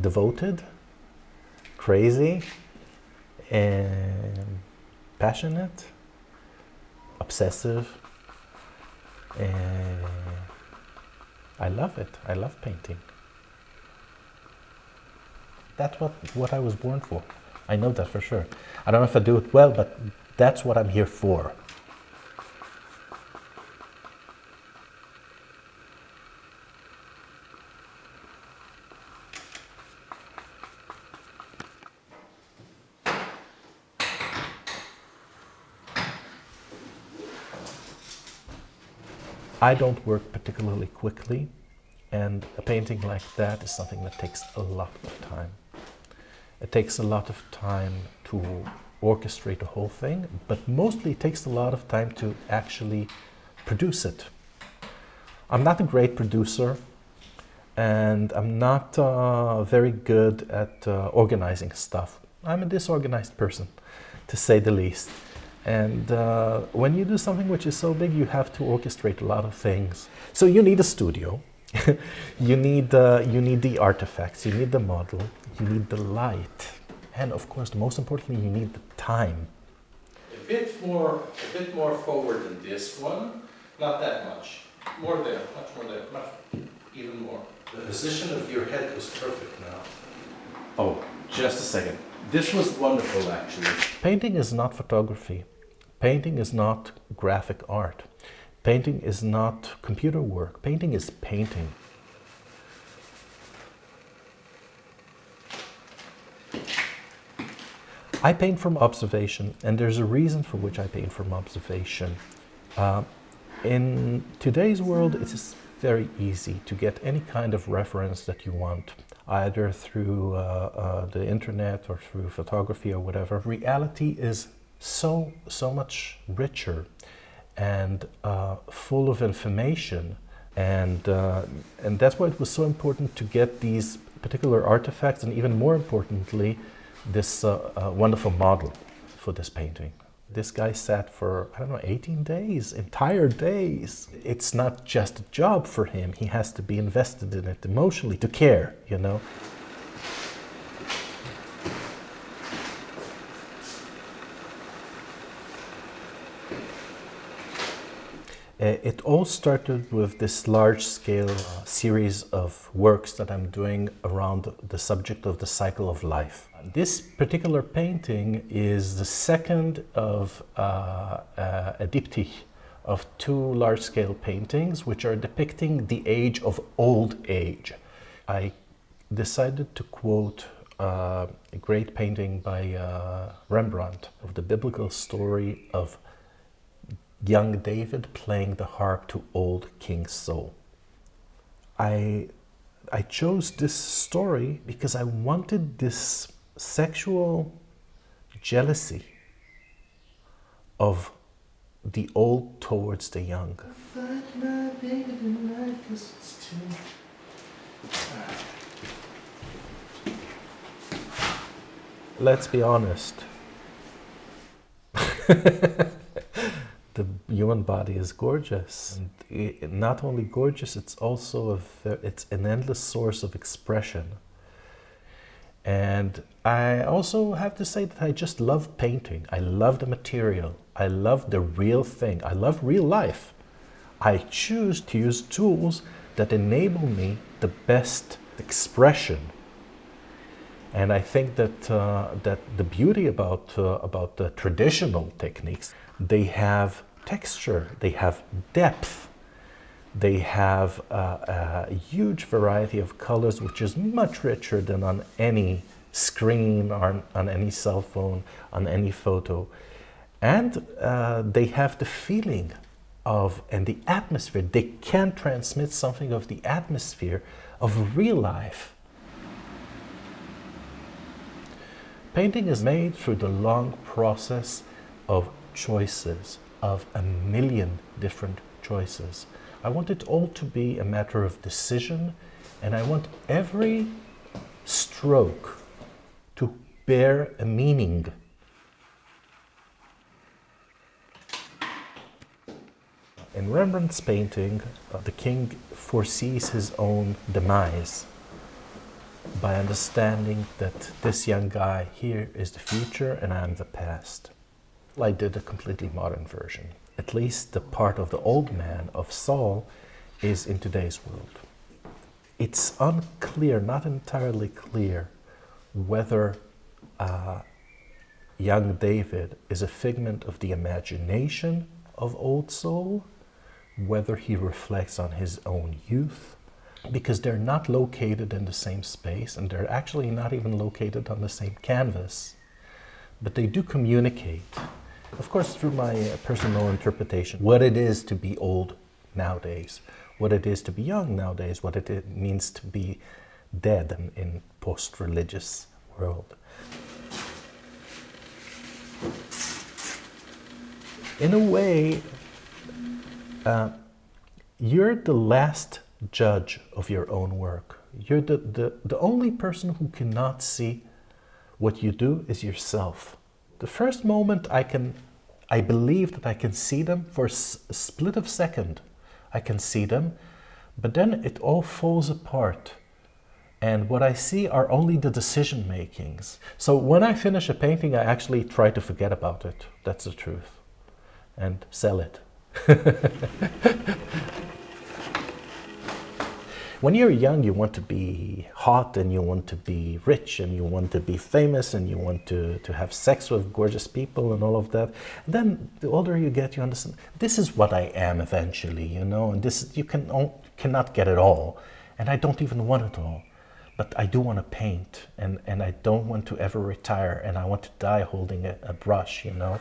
devoted, crazy, and passionate, obsessive, and I love it. I love painting. That's what I was born for. I know that for sure. I don't know if I do it well, but that's what I'm here for. I don't work particularly quickly, and a painting like that is something that takes a lot of time. It takes a lot of time to orchestrate the whole thing, but mostly it takes a lot of time to actually produce it. I'm not a great producer, and I'm not very good at organizing stuff. I'm a disorganized person, to say the least. And when you do something which is so big, you have to orchestrate a lot of things. So you need a studio, you need the artifacts, you need the model, you need the light, and of course, most importantly, you need the time. A bit more forward than this one, not that much. More there, much more there, even more. The position of your head was perfect now. Oh, just a second. This was wonderful, actually. Painting is not photography. Painting is not graphic art. Painting is not computer work. Painting is painting. I paint from observation, and there's a reason for which I paint from observation. In today's world, it is very easy to get any kind of reference that you want, either through the internet or through photography or whatever. Reality is so much richer and full of information, and that's why it was so important to get these particular artifacts, and even more importantly, this wonderful model for this painting. This guy sat for, I don't know, 18 days, entire days. It's not just a job for him. He has to be invested in it emotionally to care, you know. It all started with this large-scale series of works that I'm doing around the subject of the cycle of life. This particular painting is the second of a diptych of two large-scale paintings which are depicting the age of old age. I decided to quote a great painting by Rembrandt of the biblical story of young David playing the harp to old King Saul. I chose this story because I wanted this sexual jealousy of the old towards the young. Let's be honest. The human body is gorgeous. And not only gorgeous, it's also it's an endless source of expression. And I also have to say that I just love painting. I love the material. I love the real thing. I love real life. I choose to use tools that enable me the best expression. And I think that that the beauty about the traditional techniques, they have texture, they have depth, they have a huge variety of colors, which is much richer than on any screen or on any cell phone, on any photo. And they have the feeling of, and the atmosphere. They can transmit something of the atmosphere of real life. Painting is made through the long process of choices, of a million different choices. I want it all to be a matter of decision, and I want every stroke to bear a meaning. In Rembrandt's painting, the king foresees his own demise. by understanding that this young guy here is the future and I'm the past. I did a completely modern version. At least the part of the old man, of Saul, is in today's world. It's unclear, not entirely clear, whether young David is a figment of the imagination of old Saul, whether he reflects on his own youth, because they're not located in the same space and they're actually not even located on the same canvas, but they do communicate, of course through my personal interpretation, what it is to be old nowadays, what it is to be young nowadays, what it means to be dead in post-religious world. In a way, you're the last judge of your own work. You're the only person who cannot see what you do is yourself. The first moment I believe that I can see them for a split of a second. I can see them, but then it all falls apart. And what I see are only the decision makings. So when I finish a painting, I actually try to forget about it. That's the truth. And sell it. When you're young, you want to be hot and you want to be rich and you want to be famous and you want to have sex with gorgeous people and all of that. And then the older you get, you understand, this is what I am eventually, you know, and this you cannot get it all. And I don't even want it all. But I do want to paint and I don't want to ever retire and I want to die holding a brush, you know.